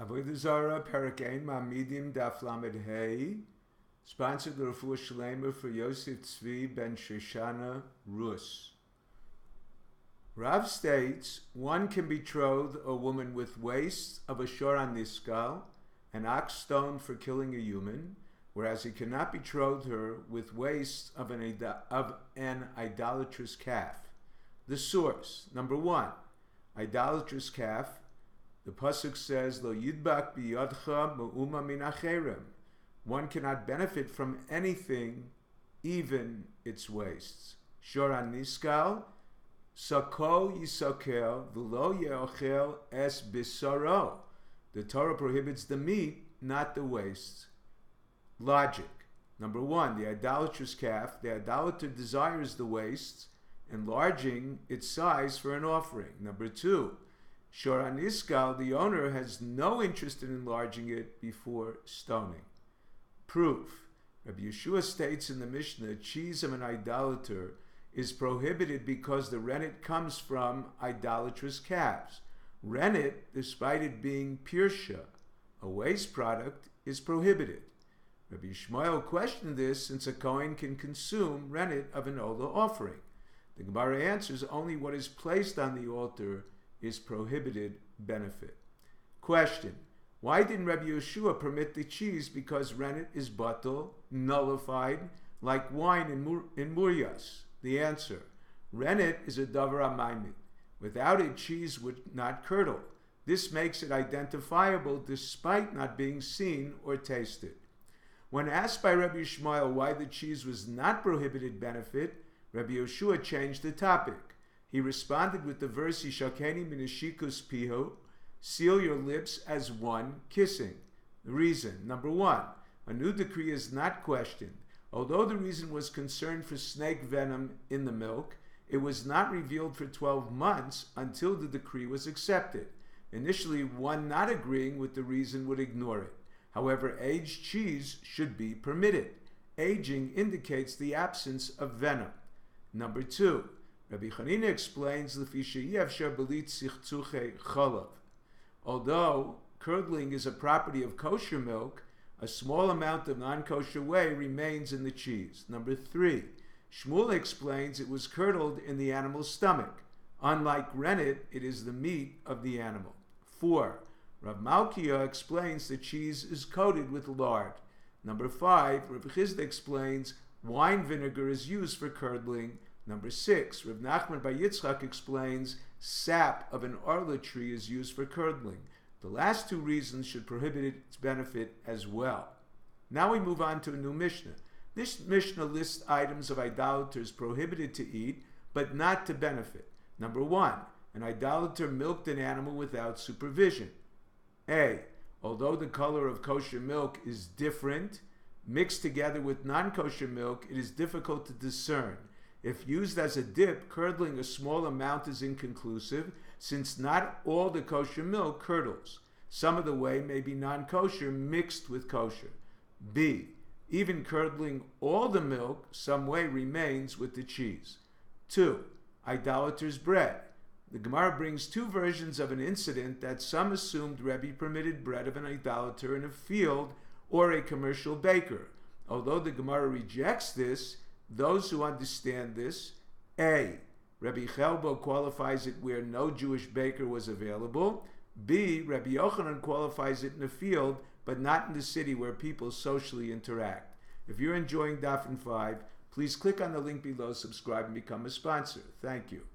Avodah Zarah, Perek Ma'amidim, Daf Lamed Hey, sponsored the Refuah Shlema for Yosef Tzvi ben Shoshana Rus. Rav states, one can betroth a woman with wastes of a shoran niskal, an ox stone for killing a human, whereas he cannot betroth her with wastes of an idolatrous calf. The source, number one, idolatrous calf. The pasuk says, "Lo yidbak biyadcha me'uma min acherem." One cannot benefit from anything, even its wastes. Shoran niskal, sako yisakel v'lo yeochel es bisaro. The Torah prohibits the meat, not the wastes. Logic. Number one, the idolatrous calf, the idolater desires the wastes, enlarging its size for an offering. Number two, Shoran Iskal, the owner has no interest in enlarging it before stoning. Proof. Rabbi Yeshua states in the Mishnah, cheese of an idolater is prohibited because the rennet comes from idolatrous calves. Rennet, despite it being pirsha, a waste product, is prohibited. Rabbi Yishmael questioned this since a Kohen can consume rennet of an olah offering. The Gemara answers only what is placed on the altar is prohibited benefit. Question. Why didn't Rabbi Yeshua permit the cheese? Because rennet is batal, nullified, like wine in muryas. The answer. Rennet is a davar amaymin. Without it, cheese would not curdle. This makes it identifiable despite not being seen or tasted. When asked by Rabbi Yishmael why the cheese was not prohibited benefit, Rabbi Yeshua changed the topic. He responded with the verse, Yishakeni minishikus pihu, seal your lips as one kissing. The reason, number one, a new decree is not questioned. Although the reason was concern for snake venom in the milk, it was not revealed for 12 months until the decree was accepted. Initially, one not agreeing with the reason would ignore it. However, aged cheese should be permitted. Aging indicates the absence of venom. Number two, Rabbi Chanina explains, although curdling is a property of kosher milk, a small amount of non-kosher whey remains in the cheese. Number three, Shmuel explains it was curdled in the animal's stomach. Unlike rennet, it is the meat of the animal. Four, Rav Malkiah explains the cheese is coated with lard. Number five, Rav Chizda explains wine vinegar is used for curdling. Number six, Rav Nachman bar Yitzchak explains sap of an arla tree is used for curdling. The last two reasons should prohibit its benefit as well. Now we move on to a new Mishnah. This Mishnah lists items of idolaters prohibited to eat, but not to benefit. Number one, an idolater milked an animal without supervision. A, although the color of kosher milk is different, mixed together with non-kosher milk, it is difficult to discern. If used as a dip, curdling a small amount is inconclusive, since not all the kosher milk curdles. Some of the whey may be non-kosher mixed with kosher. B, even curdling all the milk, some whey remains with the cheese. 2. Idolater's bread. The Gemara brings two versions of an incident that some assumed Rebbe permitted bread of an idolater in a field or a commercial baker. Although the Gemara rejects this, those who understand this, A, Rabbi Chelbo qualifies it where no Jewish baker was available. B, Rabbi Yochanan qualifies it in a field, but not in the city where people socially interact. If you're enjoying Daf 5, please click on the link below, subscribe, and become a sponsor. Thank you.